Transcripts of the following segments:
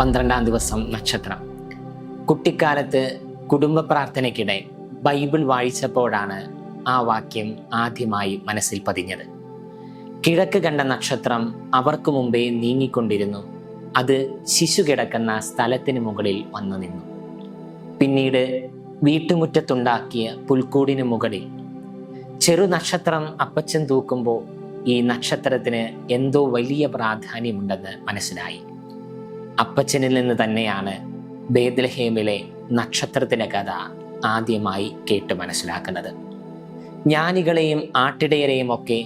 12-ാം ദിവസം നക്ഷത്രം. കുട്ടിക്കാലത്ത് കുടുംബ പ്രാർത്ഥനയ്ക്കിടെ ബൈബിൾ വായിച്ചപ്പോഴാണ് ആ വാക്യം ആദ്യമായി മനസ്സിൽ പതിഞ്ഞത്. കിഴക്ക് കണ്ട നക്ഷത്രം അവർക്ക് മുമ്പേ നീങ്ങിക്കൊണ്ടിരുന്നു. അത് ശിശു കിടക്കുന്ന സ്ഥലത്തിന് മുകളിൽ വന്നു നിന്നു. പിന്നീട് വീട്ടുമുറ്റത്തുണ്ടാക്കിയ പുൽക്കൂടിന് മുകളിൽ ചെറു നക്ഷത്രം അപ്പച്ചൻ തൂക്കുമ്പോൾ ഈ നക്ഷത്രത്തിന് എന്തോ വലിയ പ്രാധാന്യമുണ്ടെന്ന് മനസ്സിലായി. അപ്പച്ചനിൽ നിന്ന് തന്നെയാണ് ബേത്ലഹേമിലെ നക്ഷത്രത്തിൻ്റെ കഥ ആദ്യമായി കേട്ട് മനസ്സിലാക്കുന്നത്. ജ്ഞാനികളെയും ആട്ടിടയരെയും ഒക്കെ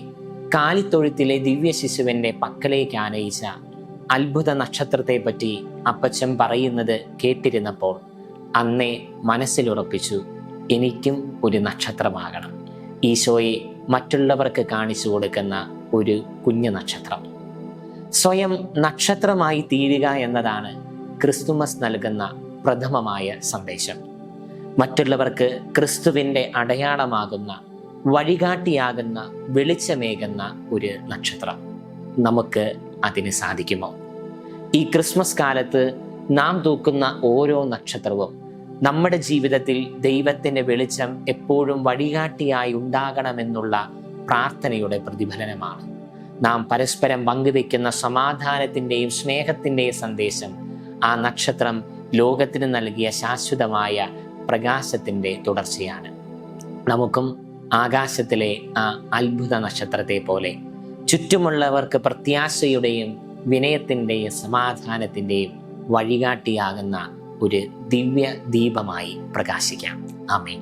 കാലിത്തൊഴുത്തിലെ ദിവ്യ ശിശുവിൻ്റെ പക്കലേക്ക് ആനയിച്ച അത്ഭുത നക്ഷത്രത്തെ പറ്റി അപ്പച്ചൻ പറയുന്നത് കേട്ടിരുന്നപ്പോൾ അന്നേ മനസ്സിലുറപ്പിച്ചു, എനിക്കും ഒരു നക്ഷത്രമാകണം. ഈശോയെ മറ്റുള്ളവർക്ക് കാണിച്ചു കൊടുക്കുന്ന ഒരു കുഞ്ഞു നക്ഷത്രം. സ്വയം നക്ഷത്രമായി തീരുക എന്നതാണ് ക്രിസ്തുമസ് നൽകുന്ന പ്രഥമമായ സന്ദേശം. മറ്റുള്ളവർക്ക് ക്രിസ്തുവിൻ്റെ അടയാളമാകുന്ന, വഴികാട്ടിയാകുന്ന, വെളിച്ചമേകുന്ന ഒരു നക്ഷത്രം. നമുക്ക് അതിന് സാധിക്കുമോ? ഈ ക്രിസ്മസ് കാലത്ത് നാം തൂക്കുന്ന ഓരോ നക്ഷത്രവും നമ്മുടെ ജീവിതത്തിൽ ദൈവത്തിൻ്റെ വെളിച്ചം എപ്പോഴും വഴികാട്ടിയായി ഉണ്ടാകണമെന്നുള്ള പ്രാർത്ഥനയുടെ പ്രതിഫലനമാണ്. നാം പരസ്പരം പങ്കുവെക്കുന്ന സമാധാനത്തിൻ്റെയും സ്നേഹത്തിൻ്റെയും സന്ദേശം ആ നക്ഷത്രം ലോകത്തിന് നൽകിയ ശാശ്വതമായ പ്രകാശത്തിൻ്റെ തുടർച്ചയാണ്. നമുക്കും ആകാശത്തിലെ ആ അത്ഭുത നക്ഷത്രത്തെ പോലെ ചുറ്റുമുള്ളവർക്ക് പ്രത്യാശയുടെയും വിനയത്തിൻ്റെയും സമാധാനത്തിൻ്റെയും വഴികാട്ടിയാകുന്ന ഒരു ദിവ്യ ദീപമായി പ്രകാശിക്കാം. ആമേൻ.